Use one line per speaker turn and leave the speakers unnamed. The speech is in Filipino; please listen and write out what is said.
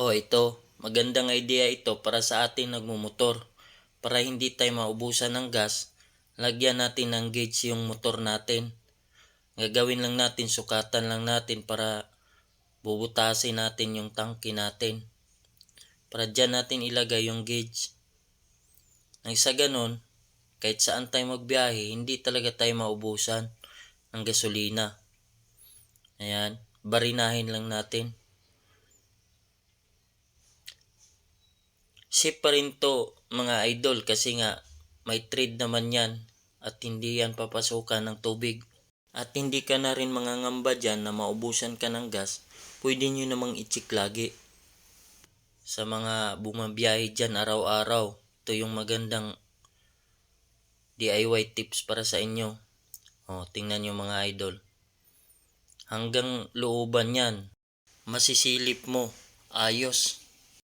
Oh, ito, magandang idea ito para sa ating nagmumotor. Para hindi tayo maubusan ng gas, lagyan natin ng gauge yung motor natin. Gagawin lang natin, sukatan lang natin para bubutasin natin yung tangke natin. Para dyan natin ilagay yung gauge. Nang sa ganun, kahit saan tayo magbiyahe, hindi talaga tayo maubusan ng gasolina. Ayan, barinahin lang natin. Safe pa rin to mga idol kasi nga may trade naman yan at hindi yan papasukan ng tubig. At hindi ka na rin mangangamba dyan na maubusan ka ng gas, pwede nyo namang i-check lagi. Sa mga bumabiyahe dyan araw-araw, ito yung magandang DIY tips para sa inyo. O, tingnan nyo mga idol. Hanggang looban yan, masisilip mo, ayos.